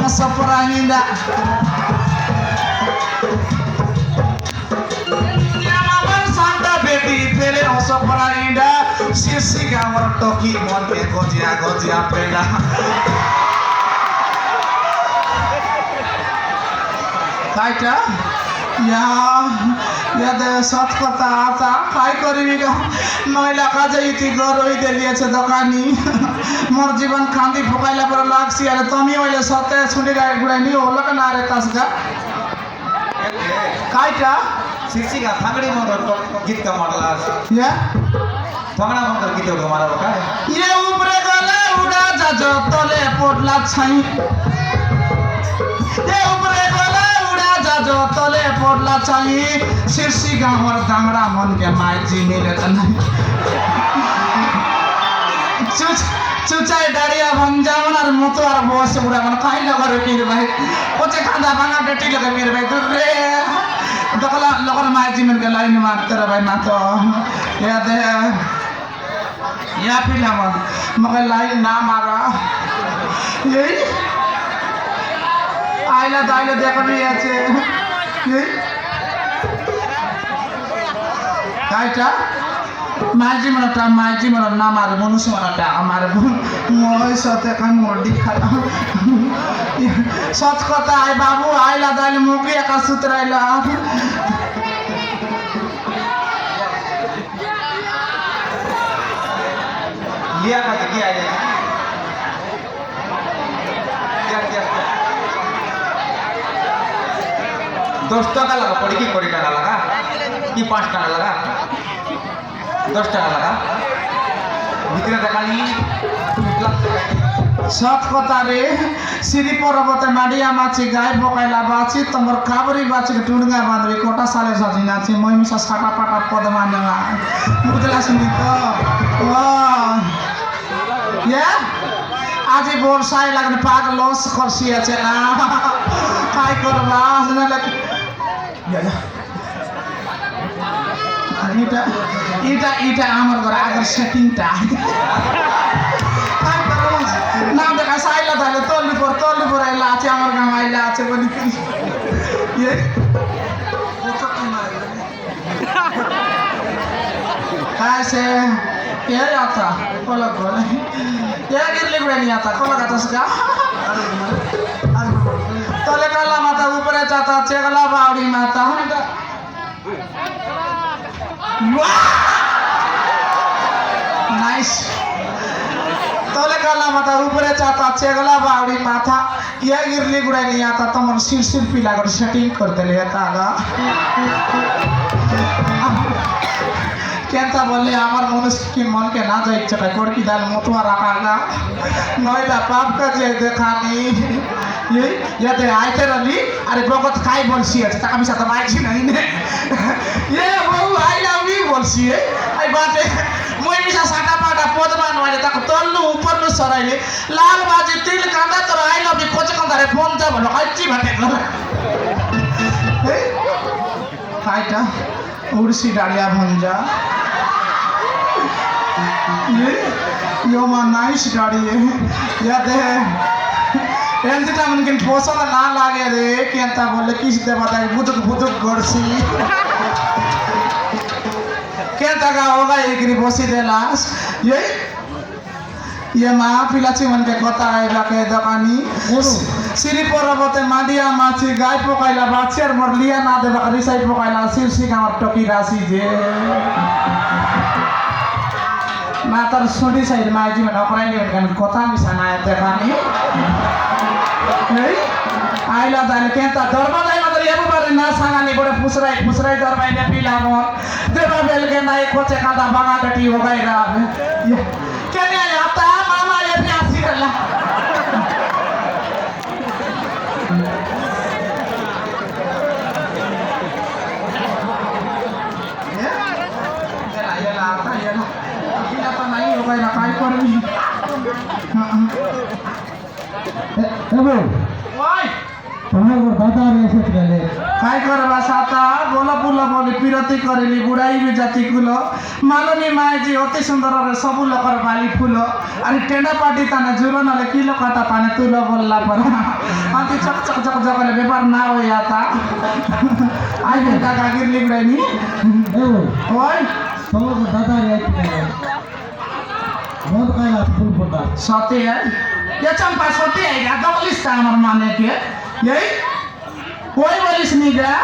onça por ainda. Pele onça por ainda. Se siga amor toki monte gojia gojia pela. Kaita? या दे सत कथा आता काय करबी गो नइला काजे इति गरई देलिएছে দোকানি मोर जीवन खांदी फुकाइला पर लागसी अरे तमी ओइले सते छुडी गाय गुडानी होला का ना रे कासगा काइटा शिक्षिका फागड़ी मंदर गीत का मॉडल या फागड़ा मंदर गीत का मारा का ये ऊपरे गले उड़ा जा तले पोटला छाई ये ऊपरे गले जो तले पड़ला चाहिए शीर्षी गाँवर दांगड़ा मन के माइजी मिले तो नहीं चुचाई डाड़िया भंजावन और मोतो और बोस उड़ा मन काई लगा रे मेरे भाई कोचे खांदा भांगा बेटी लगा मेरे भाई दूर रे दकला लगन माइजी मिल के लाइन मारते रे भाई ना तो याद है या पिला मगर लाइन ना मारा यही आइला दाइला देखबी আছে কাইটা মাইজি মনটা না মারে মনুষ্য মনটা আমার মই সাথে কান মডি খালা সৎ কথা আই বাবু আইলা দাইলে মুখে একা সুতরাইলা लिया का কি আইলা दस टाका लगा पड़ी की कोड़ी टाका लगा कि 5 टाका लगा 10 टाका लगा ভিতরে টাকা নি সৎ কথা রে সিঁড়ি পর্বতে মাড়িয়া মাছি গায়ে বকাইলা বাছি তোমার কাবরি বাছি টুড়গা বাঁধবি কোটা সালে সাজি নাচি মই মিশা সাটা পাটা পদমা নেওয়া বুঝলা শুনি তো ও ইয়া आज বর্ষায় লাগনে পাগ লস করছি আছে না কাই করবা না লাগে এটা এটা এটা আমার ঘরে আগের সেটিংটা না দেখা সাইলা তাহলে তল্লি পর আইলা আছে আমার গাম আইলা আছে বলি ইয়ে কাছে কে आता कोला कोला क्या गिरले गुड़ा नहीं आता कोला का तसका तले काला माता ऊपर जाता चेगला बावड़ी माता नाइस तले काला माता ऊपर जाता चेगला बावड़ी माथा क्या गिरले गुड़ा नहीं आता तुम सिर पीला कर सेटिंग कर देले तागा কেনটা বললে আমার মনস্কি মনকে না যায় ইচ্ছাটা করকি দাল মতুয়া রাখাগা নয়টা পাপ কাজে দেখানি ইয়াতে আইতে রলি আরে বগত খাই বলছি আছে টাকা পয়সা তো মাইছি নাই নে এ বউ আই লাভ ইউ বলছি আই বাতে মই মিশা সাটা পাটা পদমান মানে তাকে তল্লু উপরলু সরাইলে লাল বাজি তিল কাঁদা তোর আই লাভ ইউ কোচে কাঁদারে ফোন যা বলো আইছি ভাটে খাইটা उड़सी डाड़िया भंजा यो मा नाइस गाड़ी है याद है एंजिटा मन के पोषण ना लागे रे केंता बोले किस दे बताई बुदुक गड़सी केंता का होगा एकरी बसी देलास ये माँ पिलाची मन के कथा है बाके दकानी सिरी पर्वते माडिया माछी गाय पकाइला बाछियार मोर लिया ना देबा रिसाई पकाइला शीर्षी गाँव टकी राशि जे मातर सुडी साइड माइजी में नकराइली मन कथा मिसाना देखानी आइला दाले केंता दरबा दाई मदर एबो बारे ना सांगानी बड़े फुसराई दरबाई ने पिला मोर देबा बेल के नाई कोचे कादा बांगा कटी हो गई रा केने आता मामा ये प्यासी रला তোমার দাদা এসে গেলে काय करबा साता बोला बुला बोली पिरती करेली बुढ़ाई भी जाति कुलो मालनी माए जी अति सुंदर रे सब लोकर बाली फूलो अरे टेंडा पार्टी ताने जुलो नले किलो काटा पाने तुलो बोलला पर अंति चक चक चक चक ले व्यापार ना हो जाता आई बेटा का गिरली बड़नी ओय তোমার দাদা এসে গেলে মদ খাইলা ফুল ফোটা सती है ये चंपा सती है या डबलिस का हमर माने के यही कोई बोलिस नहीं गया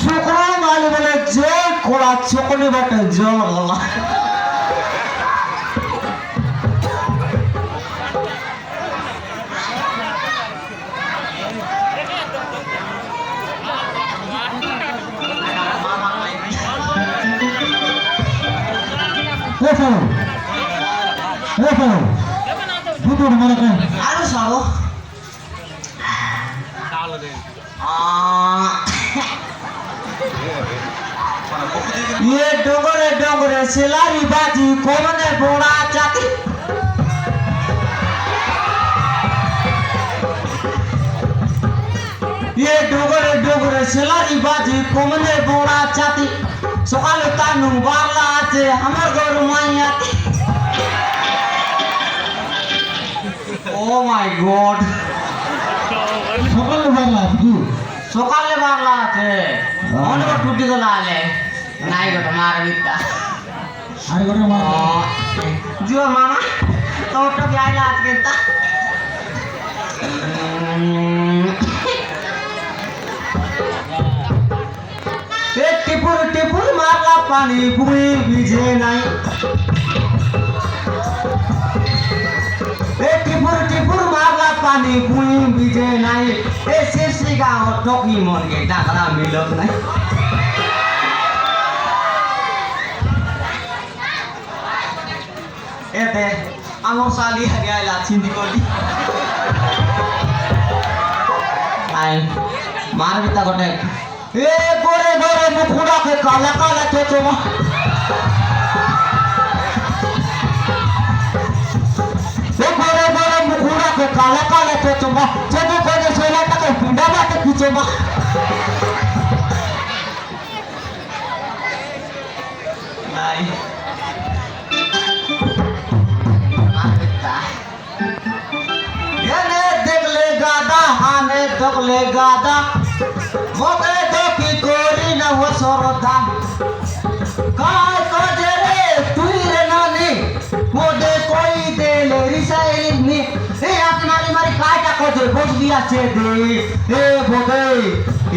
শুক্রবার মালি বলে যে কোলা চকলি বাটে জল গলা দুটোর মনে করেন আরো সারো ये डोंगरे डोंगरे सिलारी बाजी कोमने बोड़ा चाती ये डोंगरे डोंगरे सिलारी बाजी कोमने बोड़ा चाती सकाले तानु बारला आते हमर घर माई आती ओ माय गॉड सकाले बारला आती सकाले बारला आते অনেক টুটি গলা আলে নাই গো তোমার বিদ্যা আরে গো মামা জিও মামা তোরটা কি আইলা আজকে তা এ টিপুর টিপুর মারলা পানি বুই ভিজে নাই এ টিপুর টিপুর মারলা পানি বুই ভিজে নাই এ শেষি গাঁও টকি মনকে টাকা মিলক নাই এতে আমার শালি হারি আইলা চিন্তি করি আই মারবিতা গটে এ গোরে গোরে মুখুড়াকে কালা কালা চোচমা गोरे गोरे मुखुड़ा के काला काला चोचमा जब कोने सोला तक पिंडा बाटे खींचमा नहीं ये ने देख ले गादा हाने देख ले गादा मोटे तो की कोरी न हो सरोदा काय को जरे तुई रे नानी मोटे कोई दे ले रिसाइनी ए आके मारी मारी काटा को दे बोझ दिया छे दे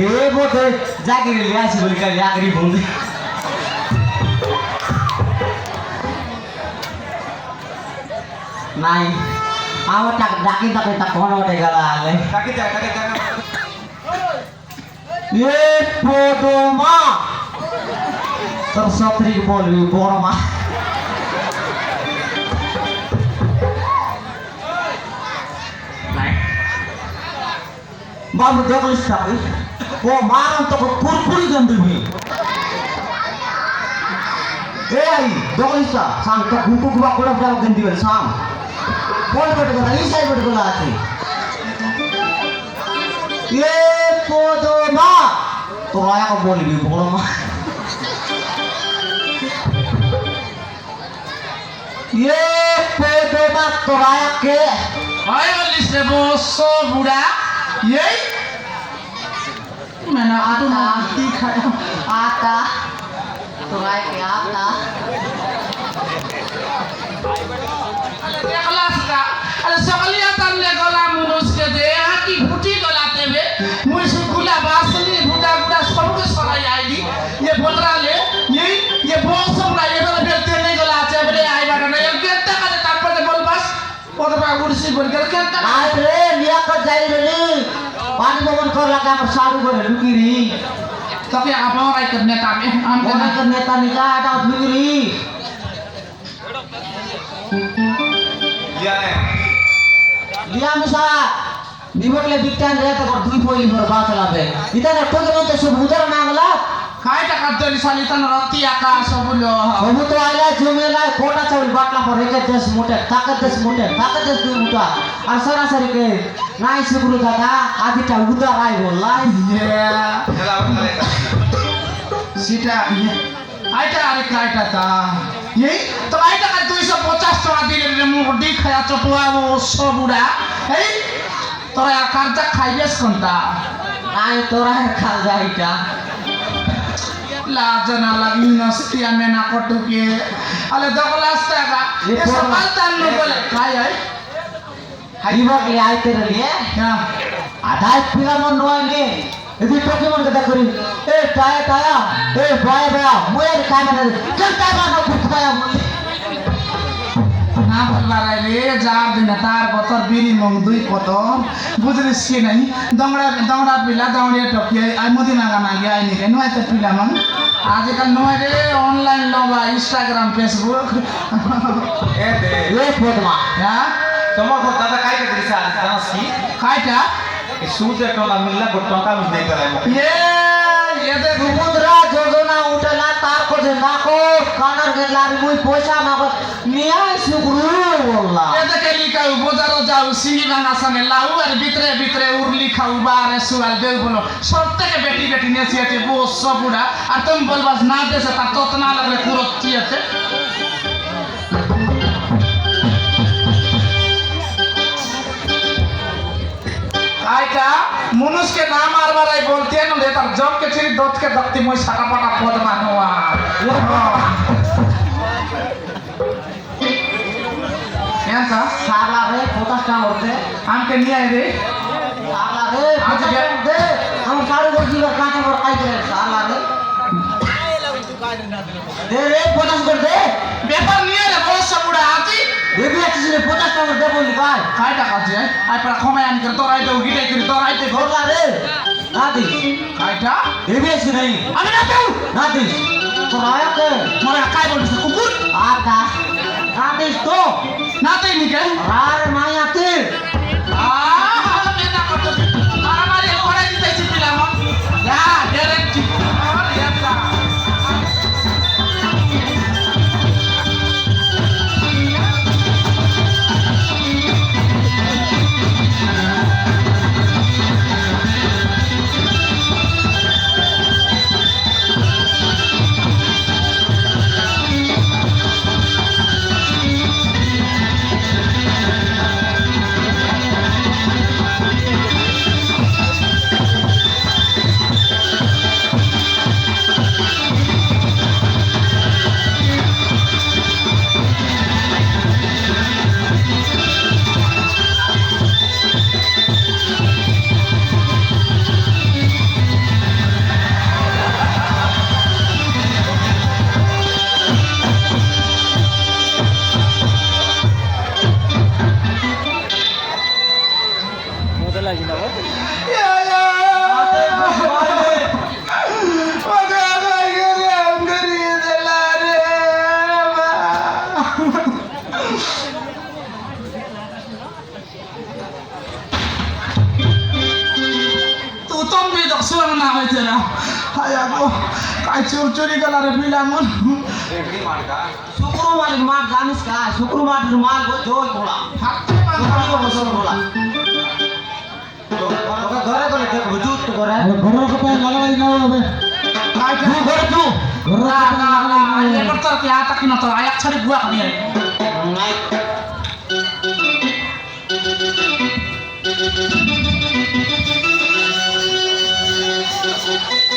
ए बोधे जाके ले आसी बोली का यागरी बोंदे नहीं आवा टाक डाकी तक तक कोन ओटे गला आले কাকে যায় ये पोदोमा तर सत्री बोलवी बोरमा বাবু দেখলিস থাকি ও মারান তোকে কুরকুরি গেম দিবি এই দেখলিস সাং তো গুকু গুবা করে যাও গেম দিবেন সাং কোন বেটে গলা এই সাইড বেটে গলা আছে এ পদমা তোরা এক বলবি বড় মা এ পদমা তোরা কে হয় বলিস রে বসো বুড়া এই मैंने आटू नाती खाया आता তোরা কে आता देखलास का अरे सकलिया तन्ने गला मुनुस के दे यहाँ की घुटी गलाते हुए मुझे गुला बासली गुड़ा गुड़ा सब के सराई आईडी ये बोल रहा ले ये बहुत सब ना ये तो बेलते नहीं गलाते बड़े आई बात नहीं ये कितना करे तापर से बोल बस और तो गुड़सी बोल कर कितना আয় রে লিয়া কর যাই রে পানি ববন কর লাগা আমার সাড়ু করে লুকিরি तो क्या आप और आई करने काम है हम মনে কর নেতা নিকা এটা লুকিরি लिया है লিয়া মিসা নিবটলে বিজ্ঞান রে তো দুই পয়লি ভর বাত লাবে ইতানে কোকে মতে সব উদর না গলা काय टका तरी साली तन रत्ती आकाश बोलो সবু তো আইলা জমেলা কোটা চাউল বাটলা পর রেখে দেশ মোটে তাকে দেশ দুই মুটা আর সরাসরি কে নাই সুগুরু দাদা আদিটা উদর আই বললাই ये चला चले सीटा ये आइटा अरे काइटा था यही तो आइटा का 250 टका दिले रे मुडी खाया चटुआ वो सबुड़ा है तोरा कर्जा खाइबेस कोनता নাই তোরা খা যাইটা लाजना लगी नस्तिया में ना कटु के अले दगलास्ता का ये सवाल तन न बोले काय है হাইবকলে আইতে রে क्या আধাই পিলা মন নইলে এদি টকি মন কথা করি এ টায়া টায়া এ বায় বায় মোয়ের কামে চল টায়া না ফুটকায়া বলি ना भल्ला रे जार दिन तार बतर बिरी मंग दुई पतन बुझलिस के नहीं दंगड़ा पिला दंगड़िया टकिया आई मदिना गाना गया आई निके नय त पिला मन आजकल नय रे ऑनलाइन लवा इंस्टाग्राम फेसबुक ए दे এ পদমা या তোমাকে দাদা কাই কে দিছে আজ জানাস কি काटा এই সুদের টাকা মিললা গো টাকা মিল দেই করে ये देख সমুদ্রা যোজনা উঠলা তার কোজে নাকো কানার গেলার মুই পয়সা মাগো নিয়াই সুগুরু বললা ये देख लिखा बजारो जाऊ सिंगी भांगा संगे लाऊ और बितरे बितरे उरली खाऊ बारे सुवाल देव बोलो सब के बेटी बेटी नेसियाते वो सब बुढ़ा और तुम बोलबास ना दे से ता तोतना लगले कुरतियते आइटा मनुष्य के नाम मारवार आई बोलते हैं ना तार जब के छिरी दोत के दक्ति मोई साटा पाटा पद मानुआ यहाँ था সালা রে 50 টাকা করতে हम के नहीं आए रे সালা রে आज के দে আমার সাড়ু করছি কাঁচা বড় কাই করে সালা রে দে রে 50 করে দে पेपर नहीं है रे बहुत सब बुढ़ा आती বেবি আছিস রে 50 টাকা দে বলি ভাই काय टाका जे आई पर खमे आन कर तो राइट हो गिटे कर तो राइट हो বললা রে না দিস काय टा বেবি আছিস নাই আমি না দেউ না দিস তো রায়া কে मोरे काय बोलिस कुकुर আটা না দিস তো ना ते निके আর মায়া তে आ मैं ना करतो मारा मारी कोडा दिते छि पिला म या डायरेक्ट और याता চুর চুরি গেলারে বিলামন রেডি মার্কা শুক্রবারের মাঠ জানিস কা শুক্রবারের মাল জয় ঘোড়া হাতে বছর ঘোড়া তোকে ঘরে গেলে দেখবো জুত করে ঘরের কথা লাগাই না হবে ঘরে তু না না না এবার তোর কি আটা কিনা তো আয়াক ছাড়ি বুয়া নিয়ে নাই Thank you.